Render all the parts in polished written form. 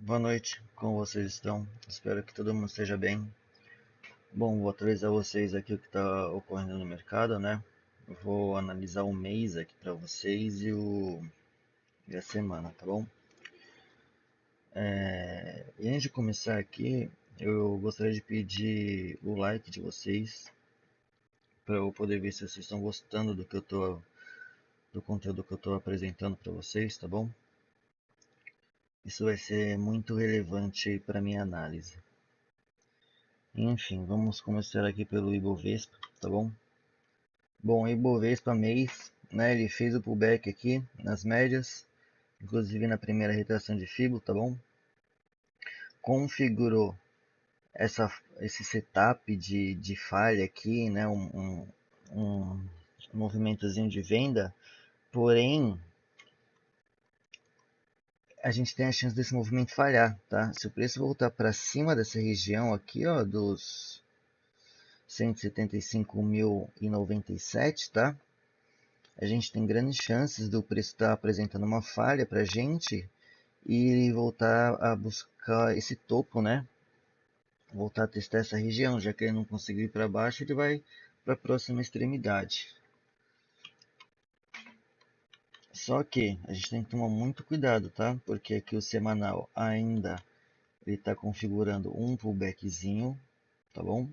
Boa noite, como vocês estão? Espero que todo mundo esteja bem. Bom, vou atualizar vocês aqui o que está ocorrendo no mercado, né? Eu vou analisar o mês aqui para vocês e a semana, tá bom? E antes de começar aqui, eu gostaria de pedir o like de vocês para eu poder ver se vocês estão gostando do conteúdo que eu estou apresentando para vocês, tá bom? Isso vai ser muito relevante para minha análise. Enfim, vamos começar aqui pelo Ibovespa, tá bom? Bom, o Ibovespa mês, né, ele fez o pullback aqui nas médias, inclusive na primeira retração de Fibo, tá bom? Configurou esse setup de falha aqui, né, um movimentozinho de venda, porém a gente tem a chance desse movimento falhar, tá? Se o preço voltar para cima dessa região aqui, ó, dos 175.097, tá? A gente tem grandes chances do preço estar apresentando uma falha para a gente e voltar a buscar esse topo, né? Voltar a testar essa região, já que ele não conseguiu ir para baixo, ele vai para a próxima extremidade. Só que a gente tem que tomar muito cuidado, tá? Porque aqui o semanal ainda ele está configurando um pullbackzinho, tá bom?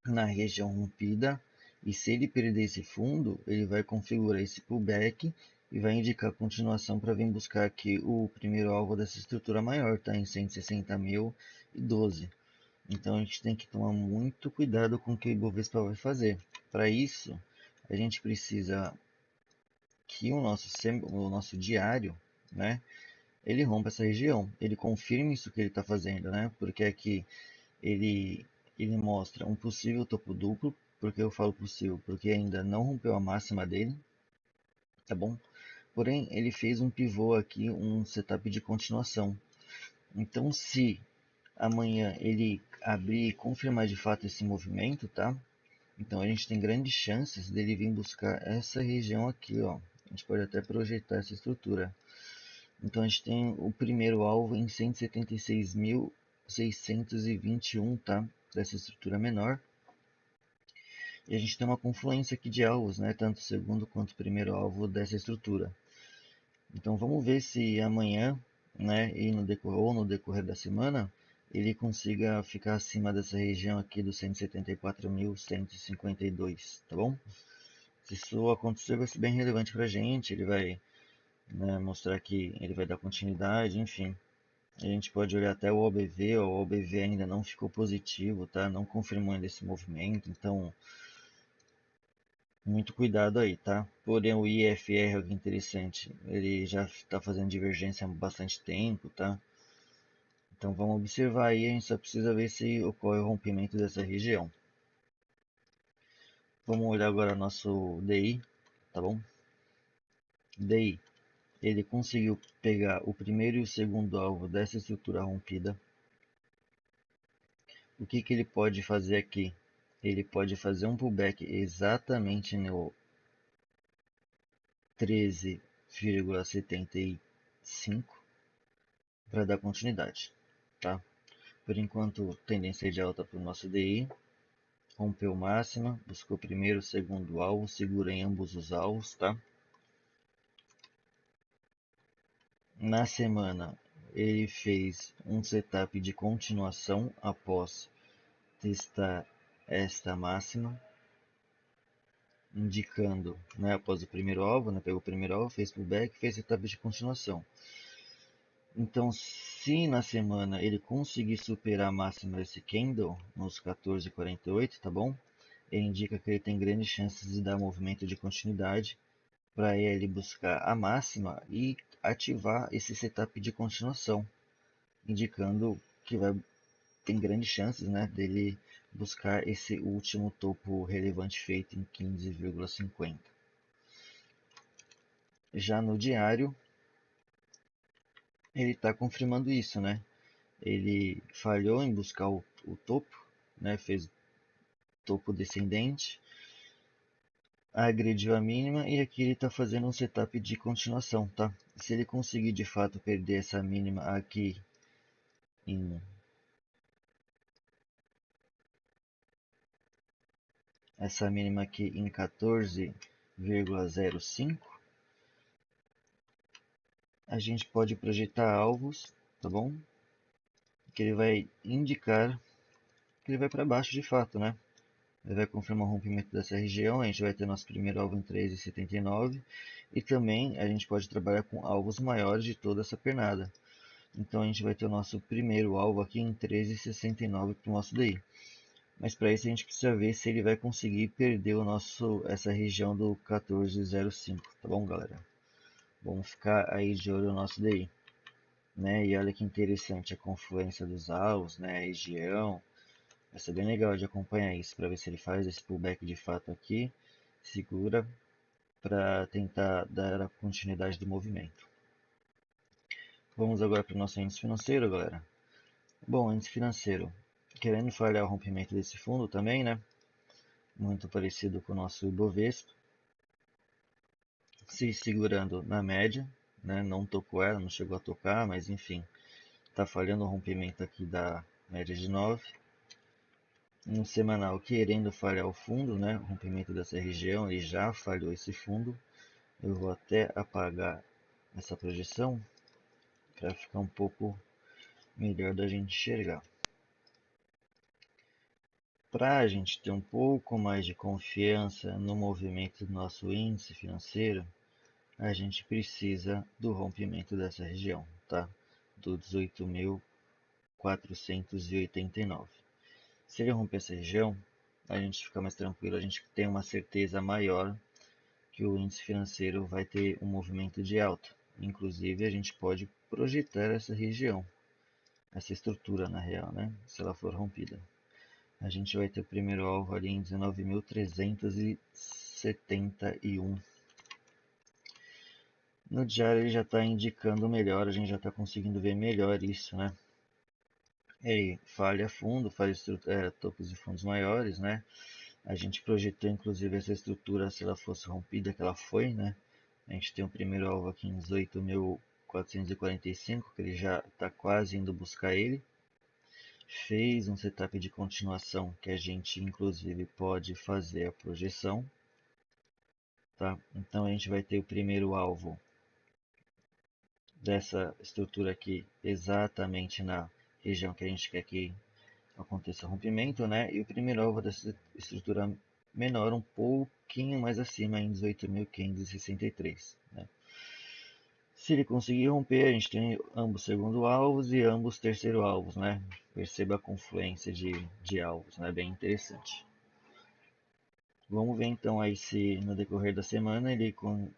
Na região rompida. E se ele perder esse fundo, ele vai configurar esse pullback e vai indicar continuação para vir buscar aqui o primeiro alvo dessa estrutura maior, tá? Em 160.012. Então a gente tem que tomar muito cuidado com o que o Ibovespa vai fazer. Para isso, a gente precisa que o nosso diário, né, ele rompa essa região, ele confirme isso que ele está fazendo, né? Porque aqui ele, ele mostra um possível topo duplo, porque eu falo possível, porque ainda não rompeu a máxima dele, tá bom? Porém, ele fez um pivô aqui, um setup de continuação. Então, se amanhã ele abrir e confirmar de fato esse movimento, tá? Então a gente tem grandes chances dele vir buscar essa região aqui, ó. A gente pode até projetar essa estrutura. Então a gente tem o primeiro alvo em 176.621, tá? Dessa estrutura menor. E a gente tem uma confluência aqui de alvos, né? Tanto o segundo quanto o primeiro alvo dessa estrutura. Então vamos ver se amanhã, né, e no decorrer da semana, ele consiga ficar acima dessa região aqui dos 174.152, tá bom? Se isso acontecer, vai ser bem relevante para a gente. Ele vai, né, mostrar que ele vai dar continuidade, enfim. A gente pode olhar até o OBV, ó, o OBV ainda não ficou positivo, tá? Não confirmou ainda esse movimento, então muito cuidado aí, tá? Porém o IFR é interessante, ele já está fazendo divergência há bastante tempo, tá? Então vamos observar aí, a gente só precisa ver se ocorre o rompimento dessa região. Vamos olhar agora nosso DI, tá bom? DI, ele conseguiu pegar o primeiro e o segundo alvo dessa estrutura rompida. O que que ele pode fazer aqui? Ele pode fazer um pullback exatamente no 13,75 para dar continuidade, tá? Por enquanto, tendência de alta para o nosso DI, rompeu máxima, buscou primeiro, segundo alvo, segura em ambos os alvos, tá? Na semana, ele fez um setup de continuação após testar esta máxima, indicando, né, após o primeiro alvo, né, pegou o primeiro alvo, fez pullback, fez setup de continuação. Então, se na semana ele conseguir superar a máxima desse candle, nos 14,48, tá bom? Ele indica que ele tem grandes chances de dar movimento de continuidade para ele buscar a máxima e ativar esse setup de continuação, indicando que tem grandes chances, né, dele buscar esse último topo relevante feito em 15,50. Já no diário, ele está confirmando isso, né? Ele falhou em buscar o topo, né? Fez topo descendente, agrediu a mínima e aqui ele está fazendo um setup de continuação, tá? Se ele conseguir de fato perder essa mínima aqui em essa mínima aqui em 14,05, a gente pode projetar alvos, tá bom? Que ele vai indicar que ele vai para baixo de fato, né? Ele vai confirmar o rompimento dessa região, a gente vai ter nosso primeiro alvo em 13,79 e também a gente pode trabalhar com alvos maiores de toda essa pernada. Então a gente vai ter o nosso primeiro alvo aqui em 13,69 para o nosso DI. Mas para isso a gente precisa ver se ele vai conseguir perder essa região do 14,05, tá bom, galera? Vamos ficar aí de olho no nosso DI. Né? E olha que interessante a confluência dos alvos, né? A região. Vai ser bem legal de acompanhar isso para ver se ele faz esse pullback de fato aqui, segura para tentar dar a continuidade do movimento. Vamos agora para o nosso índice financeiro, galera. Bom, índice financeiro, querendo falhar o rompimento desse fundo também, né? Muito parecido com o nosso Ibovespa, se segurando na média, né? Não tocou ela, não chegou a tocar, mas enfim, está falhando o rompimento aqui da média de 9. No semanal querendo falhar o fundo, né? O rompimento dessa região, ele já falhou esse fundo. Eu vou até apagar essa projeção para ficar um pouco melhor da gente enxergar. Para a gente ter um pouco mais de confiança no movimento do nosso índice financeiro, a gente precisa do rompimento dessa região, tá? Do 18.489. Se ele romper essa região, a gente fica mais tranquilo, a gente tem uma certeza maior que o índice financeiro vai ter um movimento de alta. Inclusive, a gente pode projetar essa região, essa estrutura na real, né? Se ela for rompida. A gente vai ter o primeiro alvo ali em 19.371. No diário ele já está indicando melhor, a gente já está conseguindo ver melhor isso, né? Ele falha fundo, faz topos de fundos maiores, né? A gente projetou inclusive essa estrutura se ela fosse rompida, que ela foi, né? A gente tem o primeiro alvo aqui em 18.445, que ele já está quase indo buscar ele. Fez um setup de continuação que a gente inclusive pode fazer a projeção. Tá? Então a gente vai ter o primeiro alvo dessa estrutura aqui exatamente na região que a gente quer que aconteça o rompimento, né? E o primeiro alvo dessa estrutura menor um pouquinho mais acima em 18.563, né? Se ele conseguir romper, a gente tem ambos segundo alvos e ambos terceiro alvos, né? Perceba a confluência de alvos, né? Bem interessante. Vamos ver então aí se no decorrer da semana ele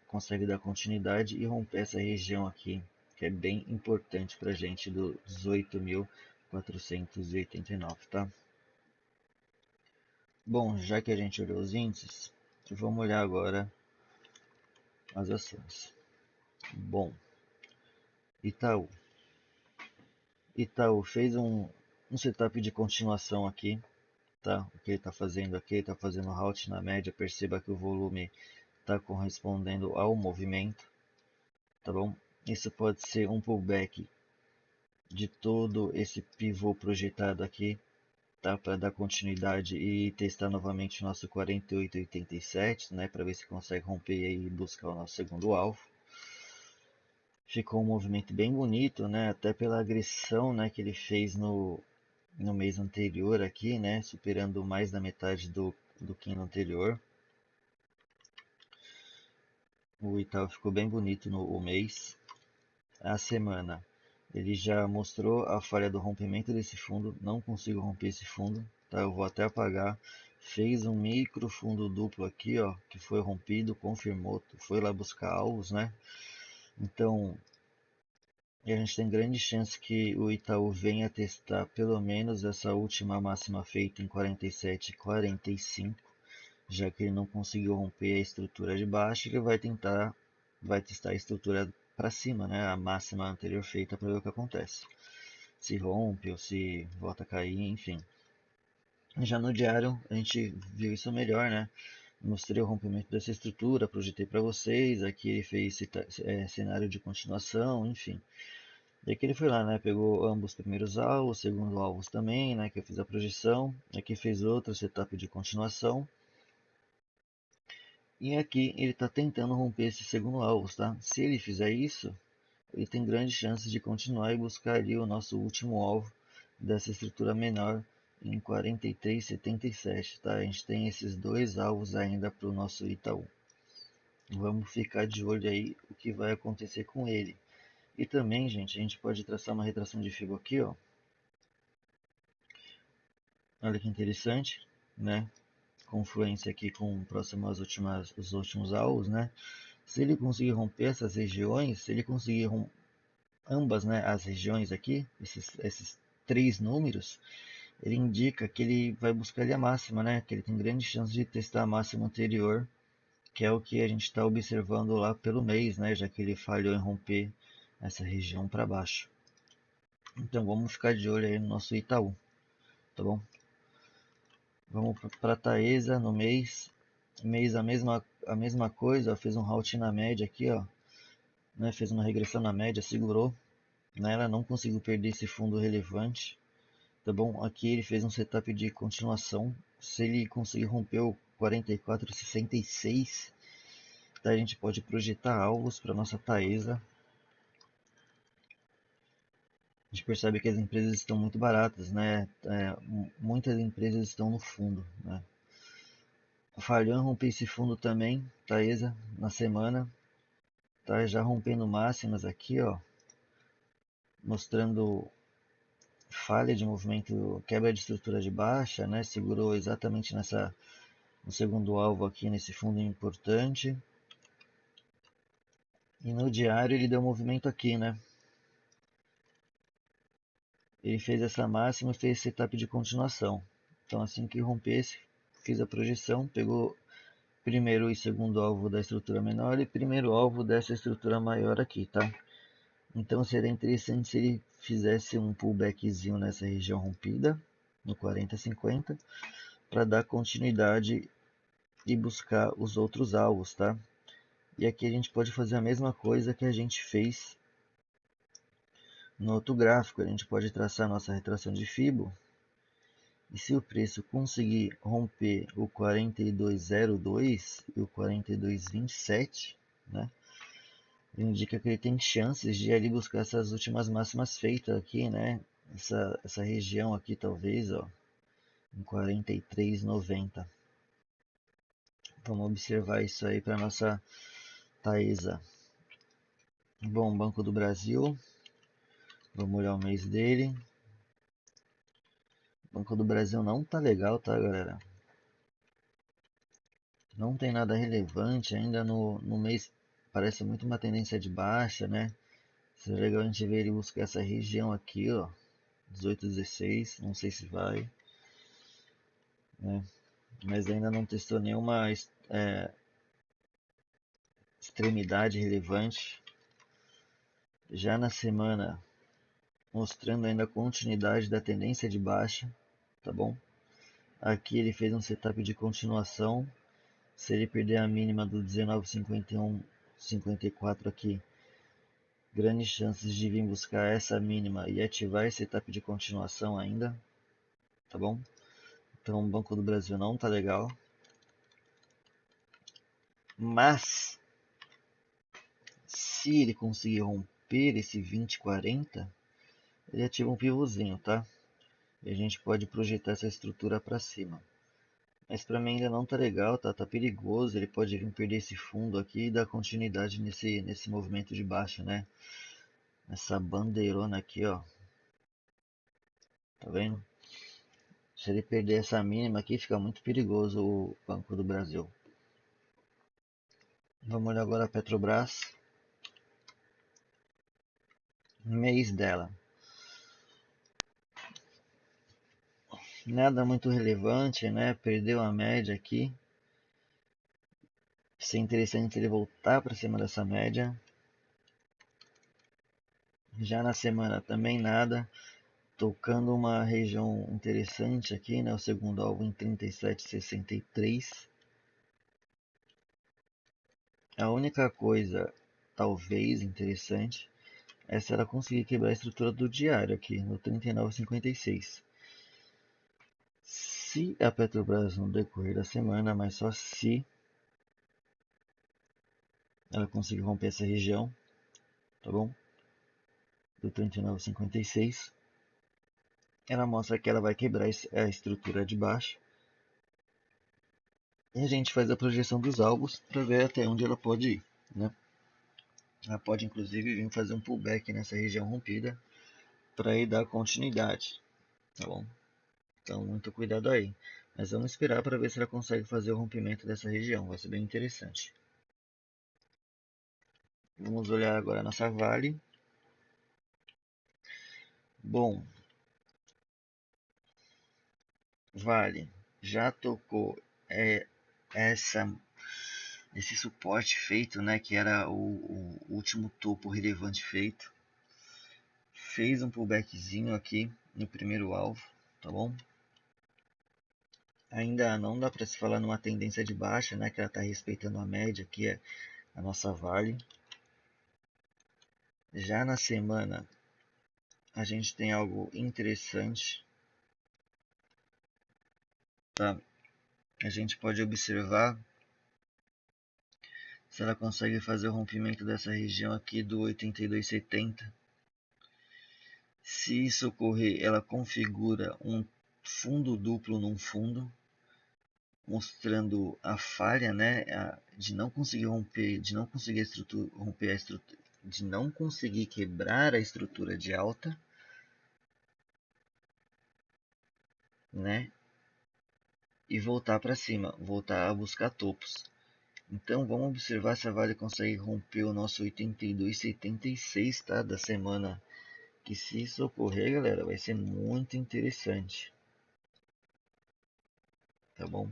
consegue dar continuidade e romper essa região aqui, que é bem importante para a gente, do 18.489, tá? Bom, já que a gente olhou os índices, vamos olhar agora as ações. Bom, Itaú. Itaú fez um setup de continuação aqui, tá? O que ele está fazendo aqui, ele está fazendo halt na média, perceba que o volume está correspondendo ao movimento, tá bom? Isso pode ser um pullback de todo esse pivô projetado aqui, tá? Para dar continuidade e testar novamente o nosso 48,87, né? Para ver se consegue romper e buscar o nosso segundo alvo. Ficou um movimento bem bonito, né? Até pela agressão, né, que ele fez no mês anterior aqui, né? Superando mais da metade do que no anterior. O Itaú ficou bem bonito no mês. A semana ele já mostrou a falha do rompimento desse fundo, não consigo romper esse fundo, tá? Eu vou até apagar. Fez um micro fundo duplo aqui, ó, que foi rompido, confirmou, foi lá buscar alvos, né? Então, a gente tem grande chance que o Itaú venha testar pelo menos essa última máxima feita em 47,45, já que ele não conseguiu romper a estrutura de baixo, ele vai testar a estrutura para cima, né, a máxima anterior feita, para ver o que acontece. Se rompe ou se volta a cair, enfim. Já no diário a gente viu isso melhor, né? Mostrei o rompimento dessa estrutura, projetei para vocês. Aqui ele fez cenário de continuação, enfim. E aqui ele foi lá, né? Pegou ambos os primeiros alvos, segundo alvos também, né? Que eu fiz a projeção. Aqui fez outro setup de continuação. E aqui ele está tentando romper esse segundo alvo, tá? Se ele fizer isso, ele tem grandes chances de continuar e buscar ali o nosso último alvo dessa estrutura menor em 43,77, tá? A gente tem esses dois alvos ainda para o nosso Itaú. Vamos ficar de olho aí o que vai acontecer com ele. E também, gente, a gente pode traçar uma retração de Fibo aqui, ó. Olha que interessante, né? Confluência aqui com próximo às os últimos alvos, né? Se ele conseguir romper essas regiões, se ele conseguir ambas, né, as regiões aqui, esses três números, ele indica que ele vai buscar ali a máxima, né? Que ele tem grande chance de testar a máxima anterior, que é o que a gente está observando lá pelo mês, né? Já que ele falhou em romper essa região para baixo. Então vamos ficar de olho aí no nosso Itaú, tá bom? Vamos para a Taesa no mês. Mês a mesma coisa, ó, fez um halt na média aqui, ó, né? Fez uma regressão na média, segurou, né? Ela não conseguiu perder esse fundo relevante. Tá bom? Aqui ele fez um setup de continuação. Se ele conseguir romper o 44,66, tá? A gente pode projetar alvos para nossa Taesa. A gente percebe que as empresas estão muito baratas, né? Muitas empresas estão no fundo, né? Falhou em romper esse fundo também, Taesa, na semana. Tá já rompendo máximas aqui, ó, mostrando falha de movimento, quebra de estrutura de baixa, né? Segurou exatamente no segundo alvo aqui nesse fundo importante. E no diário ele deu movimento aqui, né? Ele fez essa máxima e fez setup de continuação. Então assim que rompesse, fiz a projeção, pegou primeiro e segundo alvo da estrutura menor e primeiro alvo dessa estrutura maior aqui, tá? Então seria interessante se ele fizesse um pullbackzinho nessa região rompida, no 40,50, para dar continuidade e buscar os outros alvos, tá? E aqui a gente pode fazer a mesma coisa que a gente fez no outro gráfico. A gente pode traçar nossa retração de Fibo. E se o preço conseguir romper o 42,02 e o 42,27, né? Indica que ele tem chances de ali buscar essas últimas máximas feitas aqui, né? Essa região aqui talvez, ó, em 43,90. Vamos observar isso aí para nossa Taesa. Bom, Banco do Brasil. Vamos olhar o mês dele. Banco do Brasil não tá legal, tá, galera? Não tem nada relevante ainda no mês. Parece muito uma tendência de baixa, né? Seria legal a gente ver ele buscar essa região aqui, ó. 18, 16. Não sei se vai, né? Mas ainda não testou nenhuma extremidade relevante. Já na semana, mostrando ainda a continuidade da tendência de baixa, tá bom? Aqui ele fez um setup de continuação. Se ele perder a mínima do 19,51,54 aqui, grandes chances de vir buscar essa mínima e ativar esse setup de continuação ainda, tá bom? Então o Banco do Brasil não tá legal. Mas se ele conseguir romper esse 20,40, ele ativa um pivôzinho, tá? E a gente pode projetar essa estrutura para cima. Mas para mim ainda não tá legal, tá? Tá perigoso, ele pode vir perder esse fundo aqui e dar continuidade nesse movimento de baixa, né? Essa bandeirona aqui, ó. Tá vendo? Se ele perder essa mínima aqui, fica muito perigoso o Banco do Brasil. Vamos olhar agora a Petrobras. Mês dela. Nada muito relevante, né? Perdeu a média aqui. Seria interessante ele voltar para cima dessa média. Já na semana também nada. Tocando uma região interessante aqui, né? O segundo alvo em 37,63. A única coisa, talvez interessante, é se ela conseguir quebrar a estrutura do diário aqui no 39,56. Se a Petrobras no decorrer da semana, mas só se ela conseguir romper essa região, tá bom? Do 39,56, ela mostra que ela vai quebrar a estrutura de baixo. E a gente faz a projeção dos alvos para ver até onde ela pode ir, né? Ela pode inclusive vir fazer um pullback nessa região rompida para ir dar continuidade, tá bom? Então muito cuidado aí. Mas vamos esperar para ver se ela consegue fazer o rompimento dessa região, vai ser bem interessante. Vamos olhar agora a nossa Vale. Bom, Vale já tocou essa esse suporte feito, né, que era o último topo relevante feito. Fez um pullbackzinho aqui no primeiro alvo, tá bom? Ainda não dá para se falar numa tendência de baixa, né, que ela está respeitando a média, que é a nossa Vale. Já na semana, a gente tem algo interessante, tá? A gente pode observar se ela consegue fazer o rompimento dessa região aqui do 82,70. Se isso ocorrer, ela configura um fundo duplo num fundo, mostrando a falha, né, de não conseguir romper, de não conseguir romper a estrutura, de não conseguir quebrar a estrutura de alta, né, e voltar para cima, voltar a buscar topos. Então vamos observar se a Vale consegue romper o nosso 82,76, tá, da semana. Que se isso ocorrer, galera, vai ser muito interessante, tá bom?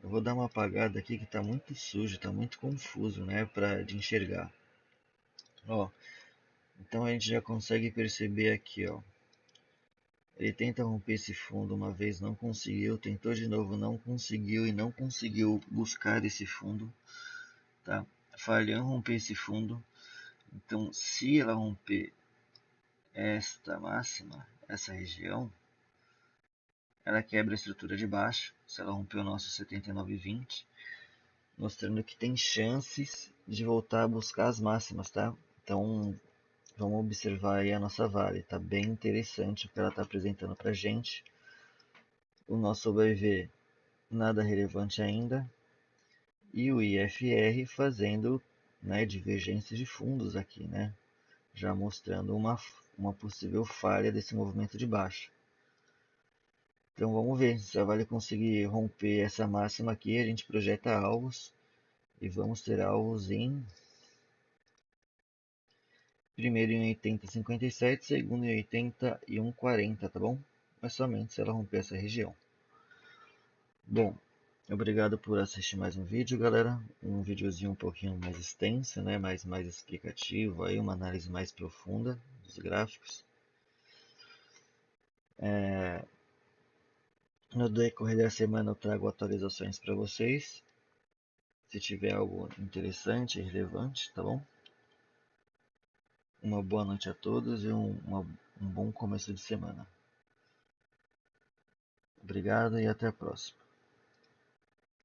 Eu vou dar uma apagada aqui que está muito sujo, está muito confuso, né, de enxergar. Ó, então a gente já consegue perceber aqui, ó. Ele tenta romper esse fundo uma vez, não conseguiu, tentou de novo, não conseguiu e não conseguiu buscar esse fundo, tá? Falhou em romper esse fundo. Então, se ela romper esta máxima, essa região, ela quebra a estrutura de baixo. Se ela romper o nosso 79,20, mostrando que tem chances de voltar a buscar as máximas, tá? Então, vamos observar aí a nossa Vale, tá bem interessante o que ela está apresentando para gente. O nosso OBV nada relevante ainda, e o IFR fazendo, né, divergência de fundos aqui, né? Já mostrando uma possível falha desse movimento de baixa. Então vamos ver se a Vale conseguir romper essa máxima aqui, a gente projeta alvos e vamos ter alvos em primeiro em 80,57, segundo em 81,40, tá bom? Mas somente se ela romper essa região. Bom, obrigado por assistir mais um vídeo, galera. Um videozinho um pouquinho mais extenso, né? Mais explicativo, aí uma análise mais profunda dos gráficos. No decorrer da semana eu trago atualizações para vocês. Se tiver algo interessante e relevante, tá bom? Uma boa noite a todos e um bom começo de semana. Obrigado e até a próxima.